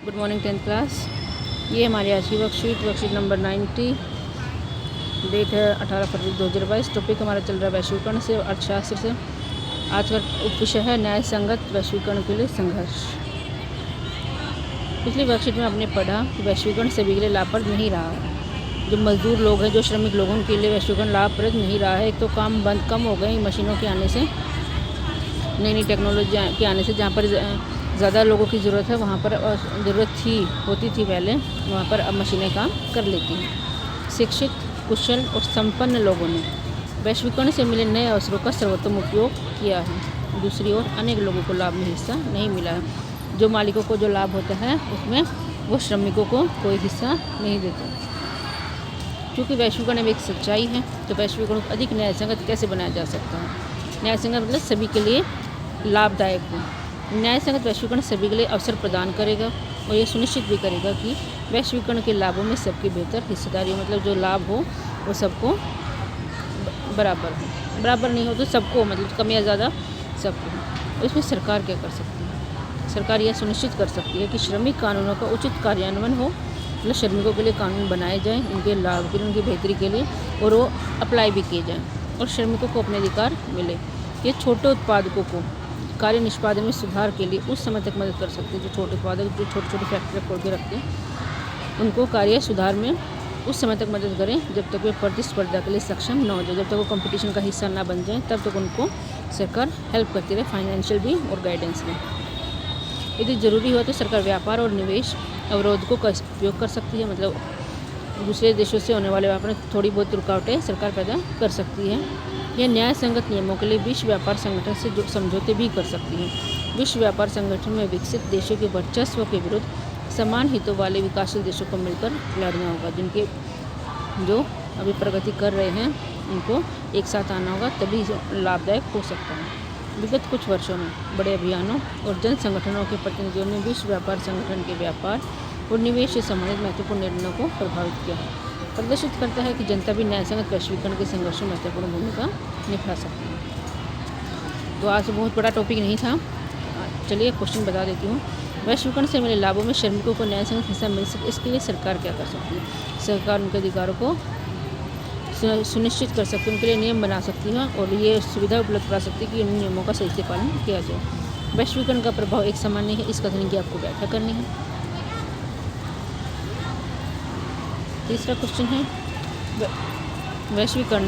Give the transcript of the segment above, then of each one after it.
Good morning 10th class. ये हमारी आज की वर्कशीट नंबर 90। डेट है 18 फरवरी 2022। टॉपिक हमारा चल रहा है वैश्वीकरण से, अर्थशास्त्र से। आज का विषय है न्याय संगत वैश्वीकरण के लिए संघर्ष। पिछली वर्कशीट में आपने पढ़ा कि वैश्वीकरण सभी के लिए लाभप्रद नहीं रहा है। जो मजदूर लोग हैं, जो श्रमिक लोगों के लिए वैश्वीकरण लाभप्रद नहीं रहा है। एक तो काम बंद कम हो गए मशीनों के आने से, नई नई टेक्नोलॉजी के आने से। जहाँ पर ज़्यादा लोगों की ज़रूरत है वहाँ पर ज़रूरत होती थी पहले, वहाँ पर अब मशीनें काम कर लेती हैं। शिक्षित, कुशल और संपन्न लोगों ने वैश्वीकरण से मिले नए अवसरों का सर्वोत्तम उपयोग किया है। दूसरी ओर अनेक लोगों को लाभ में हिस्सा नहीं मिला है। जो मालिकों को जो लाभ होता है उसमें वो श्रमिकों को कोई हिस्सा नहीं देते। क्योंकि वैश्वीकरण में एक सच्चाई है, तो वैश्वीकरण को अधिक न्यायसंगत कैसे बनाया जा सकता है। न्यायसंगत मतलब सभी के लिए लाभदायक हो। न्यायसंगत वैश्वीकरण सभी के लिए अवसर प्रदान करेगा और ये सुनिश्चित भी करेगा कि वैश्वीकरण के लाभों में सबकी बेहतर हिस्सेदारी, मतलब जो लाभ हो वो सबको बराबर हो। बराबर नहीं हो तो सबको, मतलब कम या ज़्यादा सबको हो। इसमें सरकार क्या कर सकती है? सरकार यह सुनिश्चित कर सकती है कि श्रमिक कानूनों का उचित कार्यान्वयन हो, मतलब श्रमिकों के लिए कानून बनाए जाएँ, उनके लाभ के लिए, उनकी बेहतरी के लिए, और वो अप्लाई भी किए जाएँ और श्रमिकों को अपने अधिकार मिले। ये छोटे उत्पादकों को कार्य निष्पादन में सुधार के लिए उस समय तक मदद कर सकते हैं। जो छोटे उत्पादक, जो छोटी छोटी फैक्ट्री खोल के रखते हैं, उनको कार्य सुधार में उस समय तक मदद करें जब तक वे प्रतिस्पर्धा के लिए सक्षम न हो जाए। जब तक वो कंपटीशन का हिस्सा ना बन जाए तब तक उनको सरकार हेल्प करती रहे, फाइनेंशियल भी और गाइडेंस भी। यदि ज़रूरी हो तो सरकार व्यापार और निवेश अवरोध को उपयोग कर सकती है, मतलब दूसरे देशों से होने वाले व्यापार में थोड़ी बहुत रुकावटें सरकार पैदा कर सकती है। यह न्याय संगत नियमों के लिए विश्व व्यापार संगठन से जो समझौते भी कर सकती है। विश्व व्यापार संगठन में विकसित देशों के वर्चस्व के विरुद्ध समान हितों वाले विकासशील देशों को मिलकर लड़ना होगा। जिनके जो अभी प्रगति कर रहे हैं उनको एक साथ आना होगा, तभी लाभदायक हो सकता है। विगत कुछ वर्षों में बड़े अभियानों और जन संगठनों के प्रतिनिधियों ने विश्व व्यापार संगठन के व्यापार और निवेश से संबंधित महत्वपूर्ण निर्णयों को प्रभावित किया, प्रदर्शित करता है कि जनता भी न्यायसंगत वैश्वीकरण के संघर्ष में महत्वपूर्ण भूमिका निभा सकती है। तो आज बहुत बड़ा टॉपिक नहीं था, चलिए क्वेश्चन बता देती हूँ। वैश्वीकरण से मिले लाभों में श्रमिकों को न्यायसंगत हिस्सा मिल सके, इसके लिए सरकार क्या कर सकती है? सरकार उनके अधिकारों को सुनिश्चित कर सकती है, उनके लिए नियम बना सकती है और ये सुविधा उपलब्ध करा सकती है कि इन नियमों का सही से पालन किया जाए। वैश्वीकरण का प्रभाव एक सामान्य है, इस कथन की आपको व्याख्या करनी है। तीसरा क्वेश्चन है, वैश्वीकरण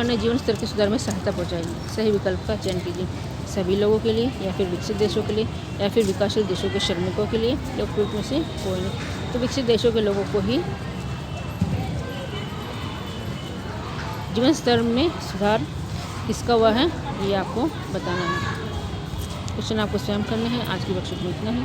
ने जीवन स्तर के सुधार में सहायता पहुंचाएगी। सही विकल्प का चयन कीजिए। सभी लोगों के लिए, या फिर विकसित देशों के लिए, या फिर विकासशील देशों के श्रमिकों के लिए, या उपयुक्त में से कोई नहीं। तो विकसित देशों के लोगों को ही जीवन स्तर में सुधार किसका हुआ है ये आपको बताना है। क्वेश्चन आपको स्वयं करने हैं। आज की वर्कशीट में इतना ही।